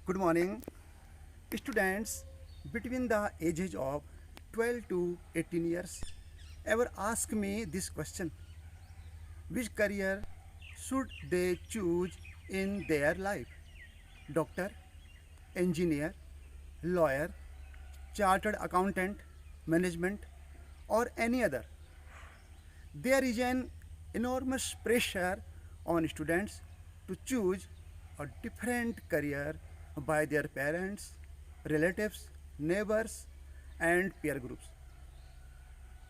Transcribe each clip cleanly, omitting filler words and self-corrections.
Good morning. Students between the ages of 12 to 18 years ever ask me this question: which career should they choose in their life? Doctor, engineer, lawyer, chartered accountant, management, or any other? There is an enormous pressure on students to choose a different career by their parents, relatives, neighbors, and peer groups.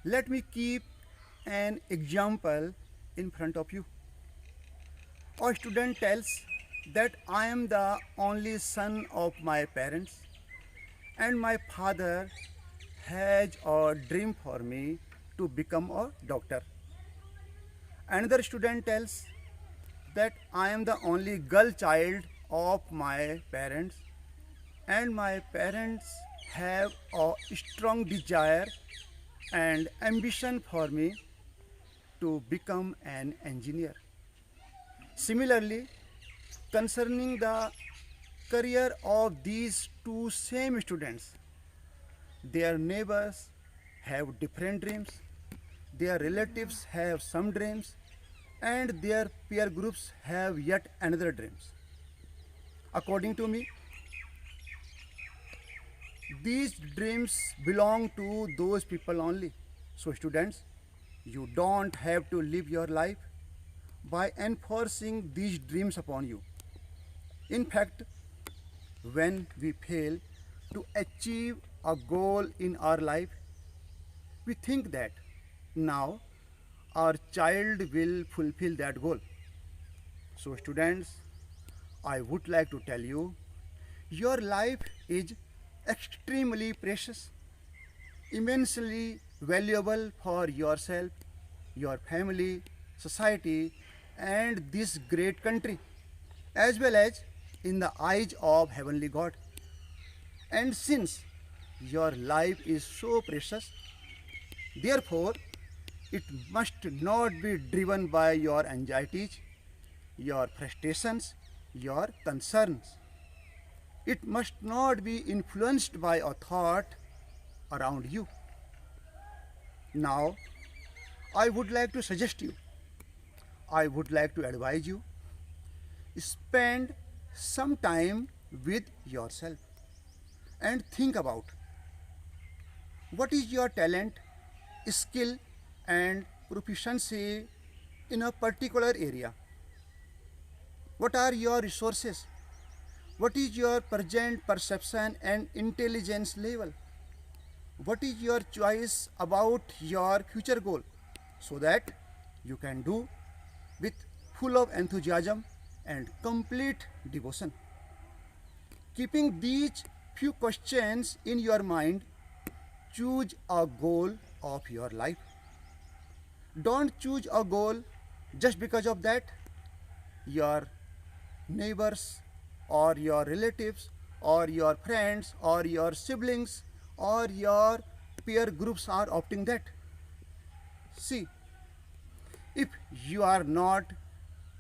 Let me keep an example in front of you. A student tells that I am the only son of my parents and my father has a dream for me to become a doctor. Another student tells that I am the only girl child of my parents and my parents have a strong desire and ambition for me to become an engineer. Similarly, concerning the career of these two same students, their neighbors have different dreams, their relatives have some dreams, and their peer groups have yet another dreams. According to me, these dreams belong to those people only. So, students, you don't have to live your life by enforcing these dreams upon you. In fact, when we fail to achieve a goal in our life, we think that now our child will fulfill that goal. So, students, I would like to tell you your life is extremely precious, immensely valuable for yourself, your family, society, and this great country, as well as in the eyes of Heavenly God. And since your life is so precious, therefore, it must not be driven by your anxieties, your frustrations, your concerns. It must not be influenced by a thought around you. Now, I would like to suggest you, I would like to advise you, spend some time with yourself and think about what is your talent, skill, and proficiency in a particular area. What are your resources? What is your present perception and intelligence level? What is your choice about your future goal so that you can do with full of enthusiasm and complete devotion? Keeping these few questions in your mind, choose a goal of your life. Don't choose a goal just because of that your neighbors or your relatives or your friends or your siblings or your peer groups are opting that. See, if you are not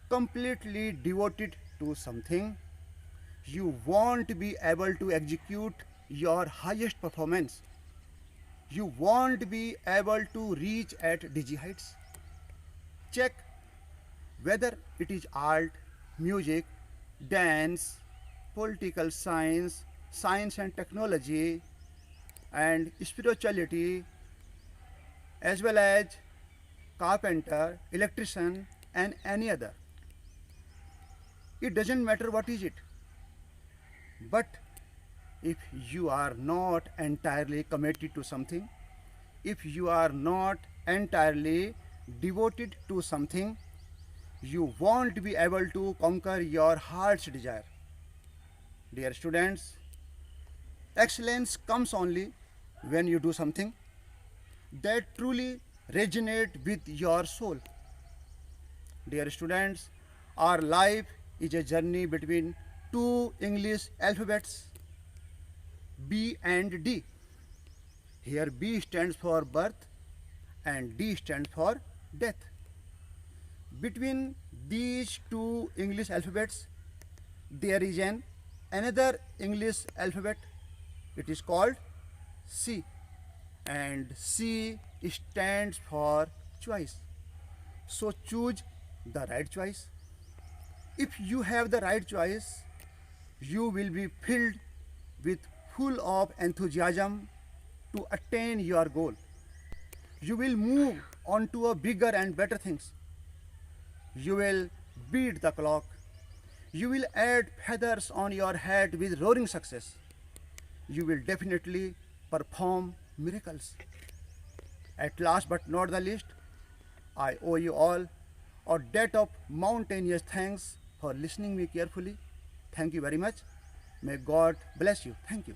completely devoted to something, you won't be able to execute your highest performance. You won't be able to reach at digi heights. Check whether it is art, music, dance, political science, science and technology, and spirituality, as well as carpenter, electrician, and any other. It doesn't matter what is it. But if you are not entirely committed to something, if you are not entirely devoted to something, you won't be able to conquer your heart's desire. Dear students, excellence comes only when you do something that truly resonates with your soul. Dear students, our life is a journey between two English alphabets, B and D. Here B stands for birth and D stands for death. Between these two English alphabets, there is an another English alphabet. It is called C, and C stands for choice. So choose the right choice. If you have the right choice, you will be filled with full of enthusiasm to attain your goal. You will move on to a bigger and better things. You will beat the clock. You will add feathers on your head with roaring success. You will definitely perform miracles. At last but not the least, I owe you all a debt of mountainous thanks for listening me carefully. Thank you very much. May God bless you. Thank you.